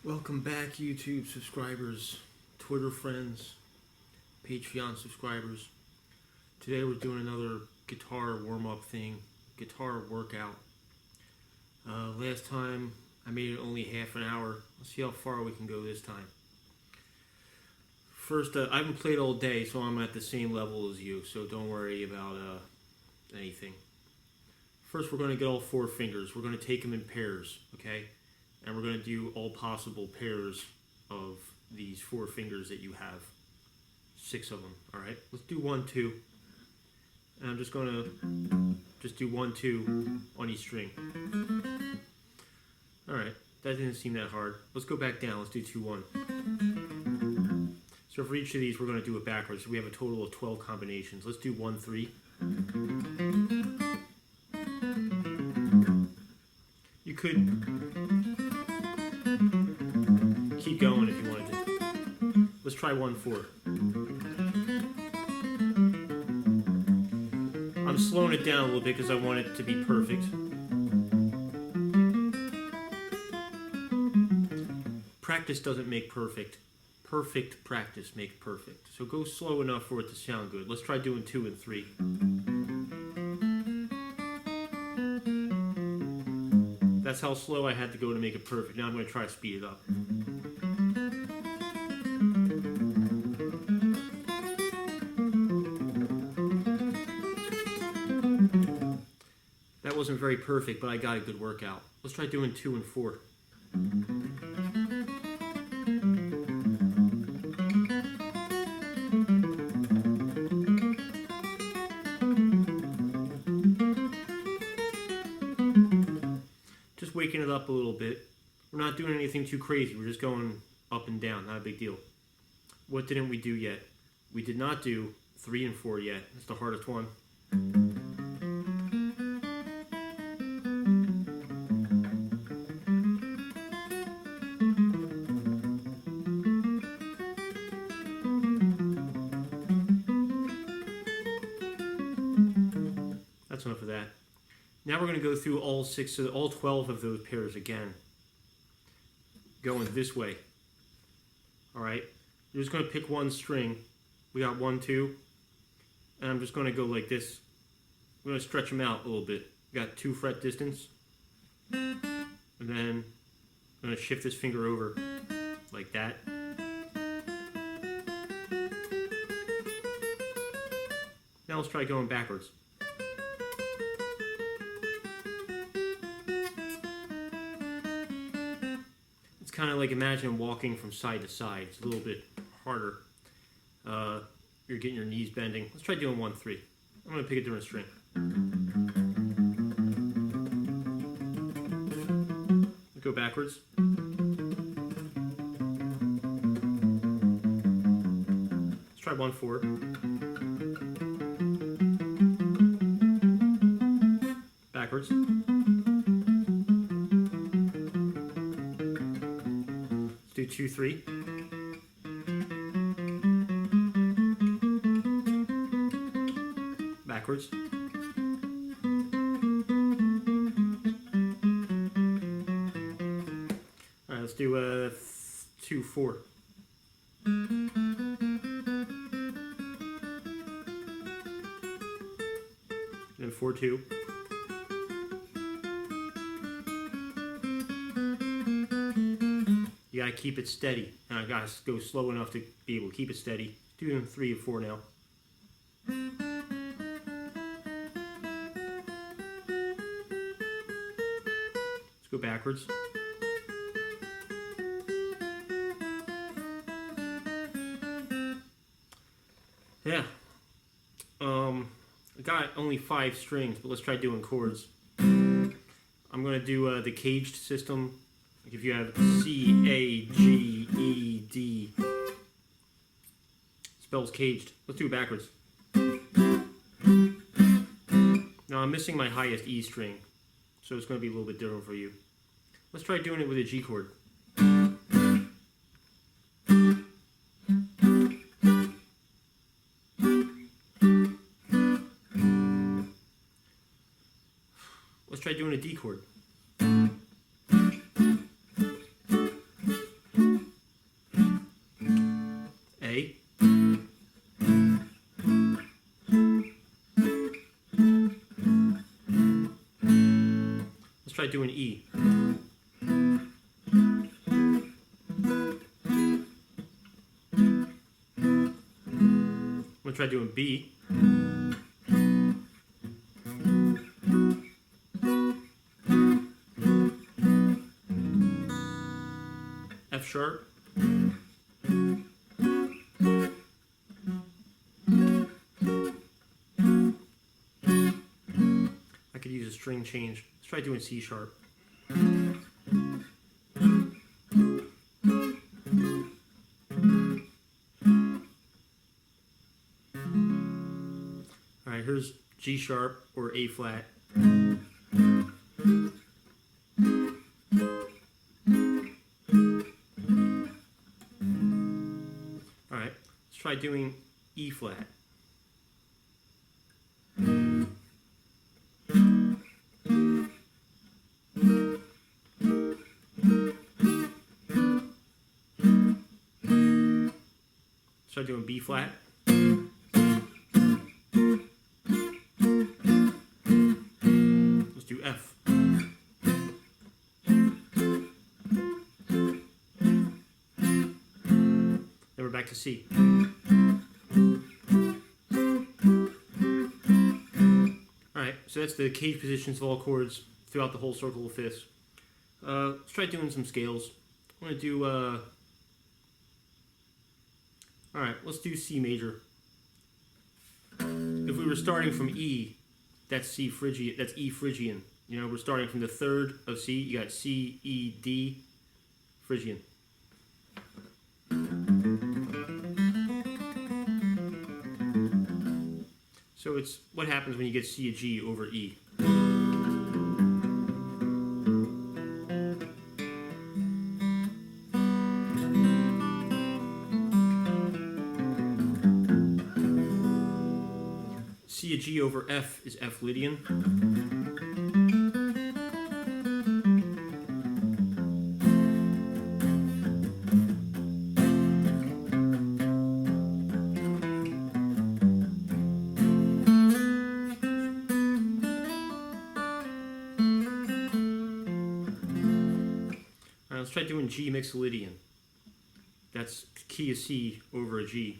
Welcome back, YouTube subscribers, Twitter friends, Patreon subscribers. Today we're doing another guitar warm-up thing, guitar workout. Last time I made it only half an hour. Let's see how far we can go this time. First, I haven't played all day, so I'm at the same level as you, so don't worry about anything. First, we're going to get all four fingers. We're going to take them in pairs, okay? And we're going to do all possible pairs of these four fingers that you have. 6 of them, alright? Let's do 1, 2. And I'm just going to do 1, 2 on each string. Alright, that didn't seem that hard. Let's go back down. Let's do 2, 1. So for each of these, we're going to do it backwards. So we have a total of 12 combinations. Let's do 1, 3. You could keep going if you wanted to. Let's try 1, 4. I'm slowing it down a little bit because I want it to be perfect. Practice doesn't make perfect. Perfect practice makes perfect. So go slow enough for it to sound good. Let's try doing 2 and 3. That's how slow I had to go to make it perfect. Now I'm going to try to speed it up. That wasn't very perfect, but I got a good workout. Let's try doing 2 and 4. Just waking it up a little bit. We're not doing anything too crazy. We're just going up and down. Not a big deal. What didn't we do yet? We did not do 3 and 4 yet. That's the hardest one. That's enough of that. Now we're going to go through all 12 of those pairs again. Going this way. Alright? You're just going to pick one string. We got 1, 2. And I'm just going to go like this. I'm going to stretch them out a little bit. We got 2 fret distance. And then I'm going to shift this finger over like that. Now let's try going backwards. It's kind of like imagine walking from side to side. It's a little bit harder. You're getting your knees bending. Let's try doing 1, 3. I'm going to pick a different string. Go backwards. Let's try 1, 4. Backwards. Let's do 2, 3. Backwards. Alright, let's do 2, 4. Then 4, 2. You gotta keep it steady. And I gotta go slow enough to be able to keep it steady. Do 3 and 4 now. Let's go backwards. Yeah. I got only 5 strings, but let's try doing chords. I'm gonna do the caged system. Like if you have C, A, G, E, D. Spells caged. Let's do it backwards. Now I'm missing my highest E string, so it's going to be a little bit different for you. Let's try doing it with a G chord. Let's try doing a D chord. going to try doing B. F sharp. I could use a string change. Let's try doing C sharp. Alright, here's G sharp or A flat. Alright, let's try doing E flat. Start doing B flat. Let's do F. Then we're back to C. Alright, so that's the cage positions of all chords throughout the whole circle of fifths. Let's try doing some scales. I'm going to do alright, let's do C major. If we were starting from E, that's C Phrygian, that's E Phrygian. You know, we're starting from the third of C, you got C, E, D, Phrygian. So it's what happens when you get C to G over E. C to G over F is F Lydian. Alright, let's try doing G Mixolydian. That's key of C over a G.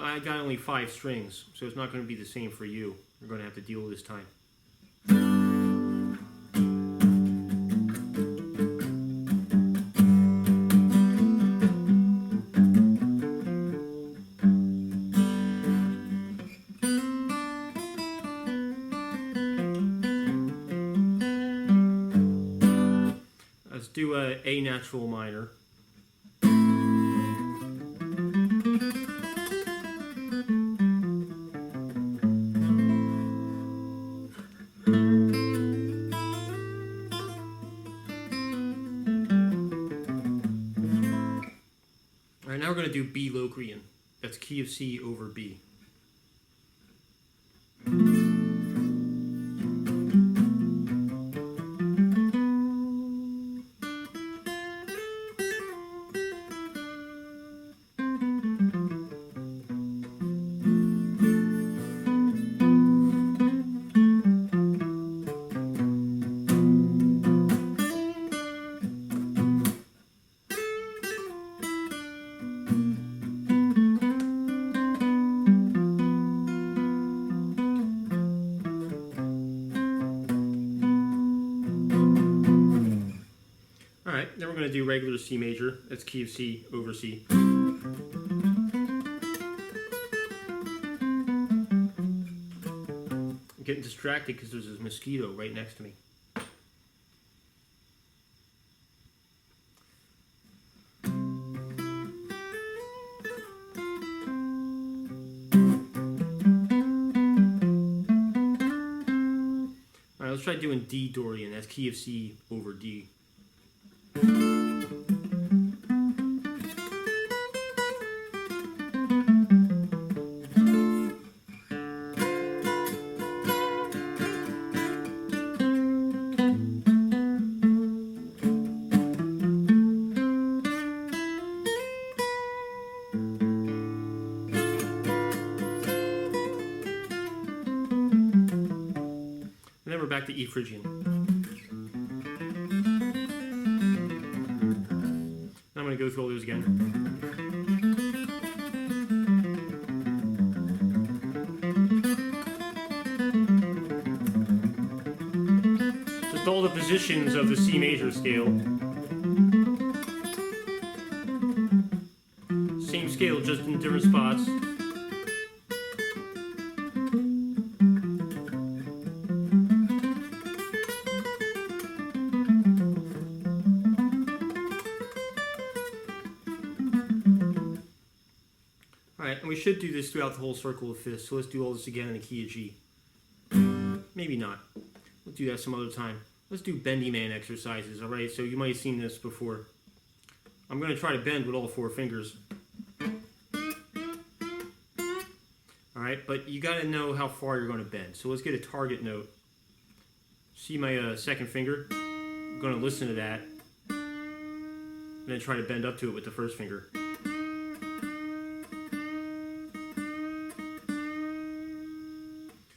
I got only 5 strings, so it's not going to be the same for you. You're going to have to deal with this time. Let's do A natural minor. Alright, now we're going to do B Locrian. That's key of C over B. Alright, then we're going to do regular C major. That's key of C over C. I'm getting distracted because there's this mosquito right next to me. Alright, let's try doing D Dorian. That's key of C over D. And then we're back to E Phrygian. Now I'm going to through all those again. Just all the positions of the C major scale. Same scale, just in different spots. Alright, and we should do this throughout the whole circle of fifths, so let's do all this again in the key of G. Maybe not. We'll do that some other time. Let's do bendy man exercises, alright? So you might have seen this before. I'm going to try to bend with all 4 fingers. Alright, but you got to know how far you're going to bend. So let's get a target note. See my second finger? I'm going to listen to that. And then try to bend up to it with the first finger.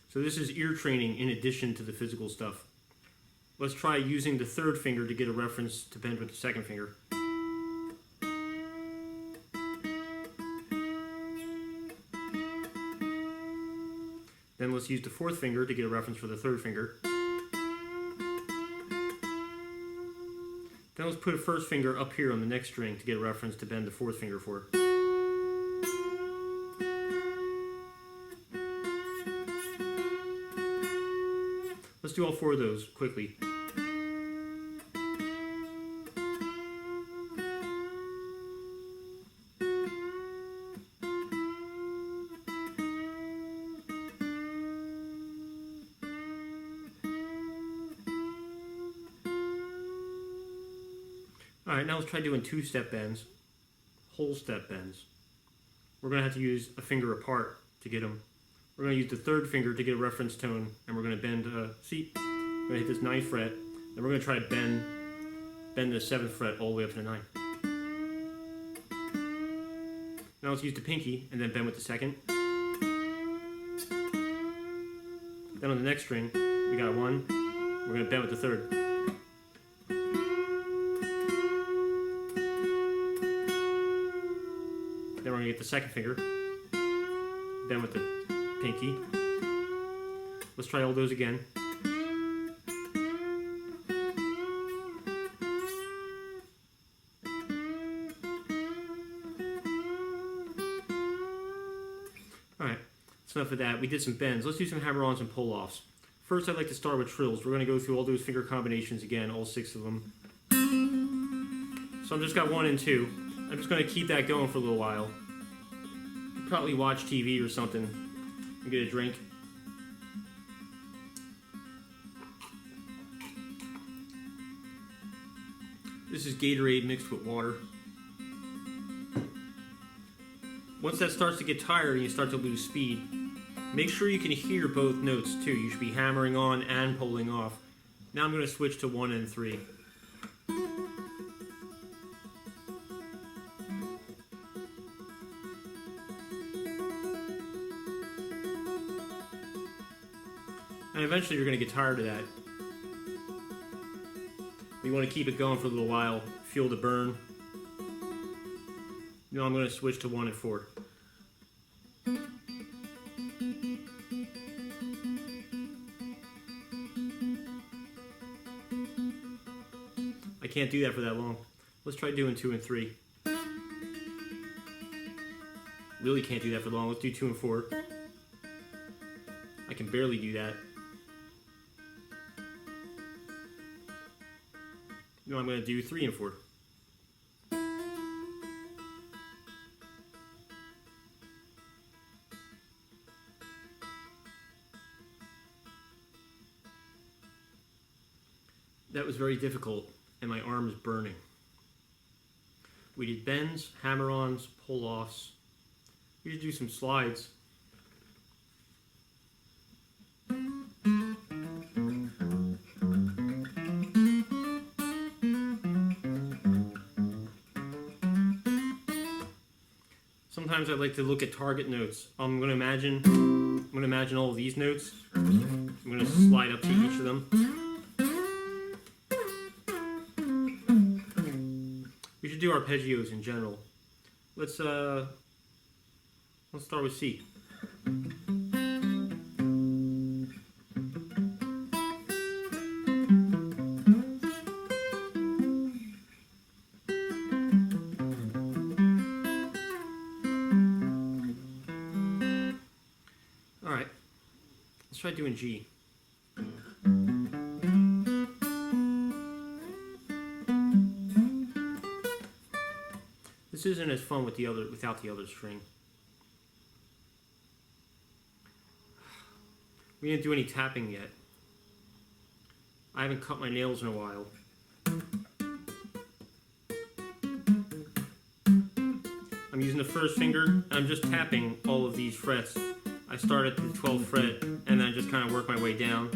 So this is ear training in addition to the physical stuff. Let's try using the third finger to get a reference to bend with the second finger. Then let's use the fourth finger to get a reference for the third finger. Then let's put a first finger up here on the next string to get a reference to bend the fourth finger for. Let's do all 4 of those quickly. Alright, now let's try doing 2-step bends, whole step bends. We're going to have to use a finger apart to get them. We're going to use the third finger to get a reference tone, and we're going to bend, see, we're going to hit this 9th fret, and we're going to try to bend the 7th fret all the way up to the 9th. Now let's use the pinky, and then bend with the second. Then on the next string, we got a 1, we're going to bend with the third. Then we're going to get the second finger, bend with the pinky. Let's try all those again. Alright, that's enough of that. We did some bends. Let's do some hammer-ons and pull-offs. First, I'd like to start with trills. We're going to go through all those finger combinations again, all 6 of them. So I've just got 1 and 2. I'm just going to keep that going for a little while. Probably watch TV or something and get a drink. This is Gatorade mixed with water. Once that starts to get tired and you start to lose speed, make sure you can hear both notes too. You should be hammering on and pulling off. Now I'm going to switch to 1 and 3. And eventually you're going to get tired of that. You want to keep it going for a little while, feel the burn. Now I'm going to switch to 1 and 4. I can't do that for that long. Let's try doing 2 and 3. Really can't do that for long. Let's do 2 and 4. I can barely do that. Now I'm going to do 3 and 4. That was very difficult, and my arm is burning. We did bends, hammer-ons, pull-offs. We should do some slides. Sometimes I like to look at target notes. I'm going to imagine all of these notes. I'm going to slide up to each of them. We should do do arpeggios in general. Let's start with C. All right, let's try doing G. This isn't as fun with without the other string. We didn't do any tapping yet. I haven't cut my nails in a while. I'm using the first finger, and I'm just tapping all of these frets. I start at the 12th fret, and then I just kind of work my way down.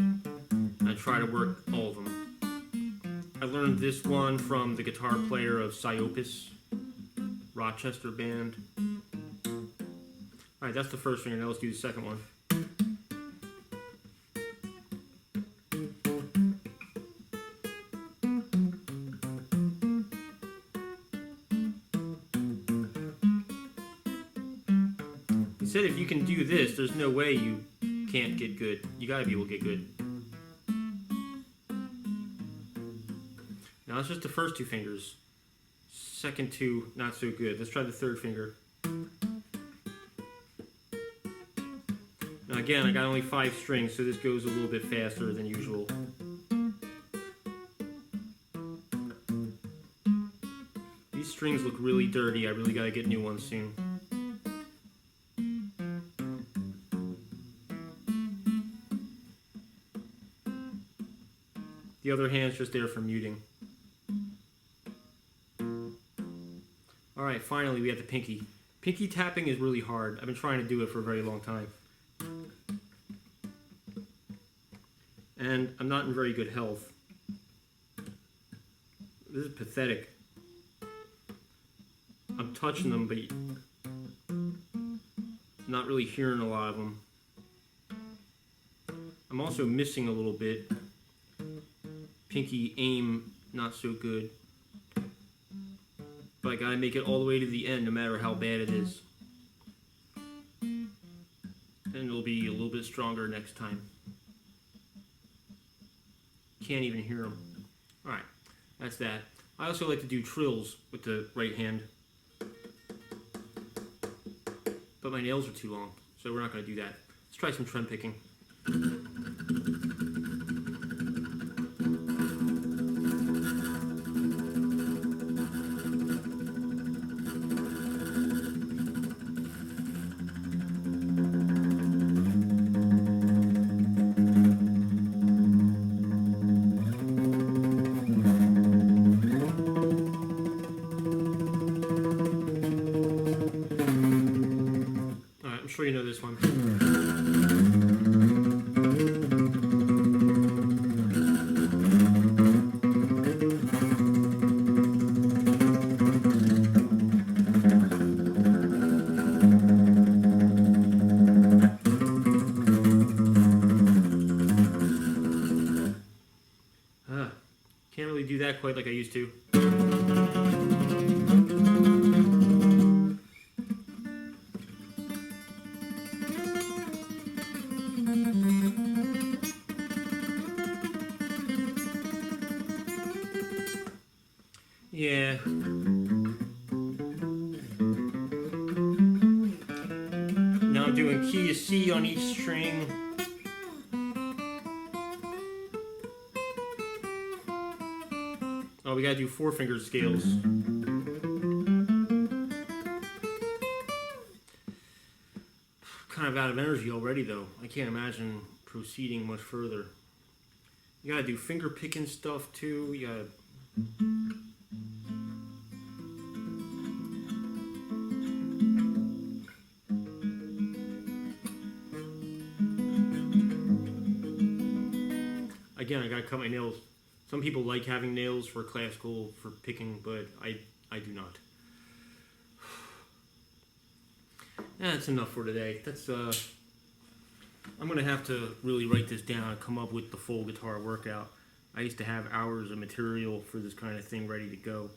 And I try to work all of them. I learned this one from the guitar player of Psyopus, Rochester band. Alright, that's the first finger. Now let's do the second one. He said if you can do this, there's no way you can't get good. You gotta be able to get good. Now that's just the first two fingers. Second two, not so good. Let's try the third finger. Now again, I got only 5 strings, so this goes a little bit faster than usual. These strings look really dirty. I really gotta get new ones soon. The other hand's just there for muting. Alright, finally we have the pinky. Pinky tapping is really hard. I've been trying to do it for a very long time. And I'm not in very good health. This is pathetic. I'm touching them, but not really hearing a lot of them. I'm also missing a little bit. Pinky aim, not so good. But I gotta make it all the way to the end, no matter how bad it is. And it'll be a little bit stronger next time. Can't even hear them. Alright, that's that. I also like to do trills with the right hand. But my nails are too long, so we're not gonna do that. Let's try some trem picking. I'm sure you know this one. Can't really do that quite like I used to. Yeah. Now I'm doing key to C on each string. Oh, we gotta do 4-finger scales. Kind of out of energy already though. I can't imagine proceeding much further. You gotta do finger picking stuff too. You gotta... Again, I gotta cut my nails. Some people like having nails for classical, for picking, but I do not. That's enough for today. That's I'm gonna have to really write this down and come up with the full guitar workout. I used to have hours of material for this kind of thing ready to go.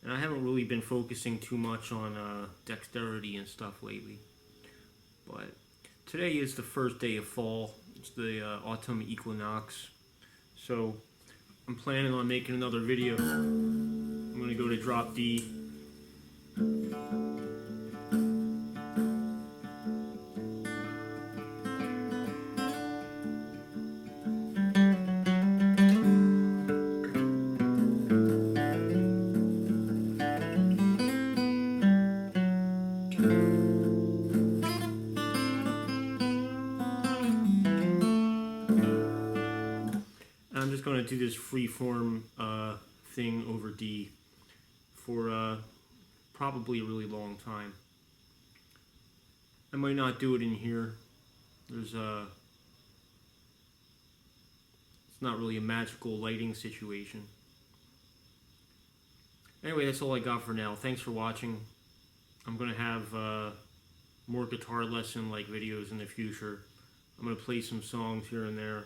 And I haven't really been focusing too much on dexterity and stuff lately. But today is the first day of fall. It's the autumn equinox. So I'm planning on making another video. I'm going to go to drop D. I'm just going to do this freeform thing over D for probably a really long time. I might not do it in here. It's not really a magical lighting situation. Anyway, that's all I got for now. Thanks for watching. I'm going to have more guitar lesson like videos in the future. I'm going to play some songs here and there.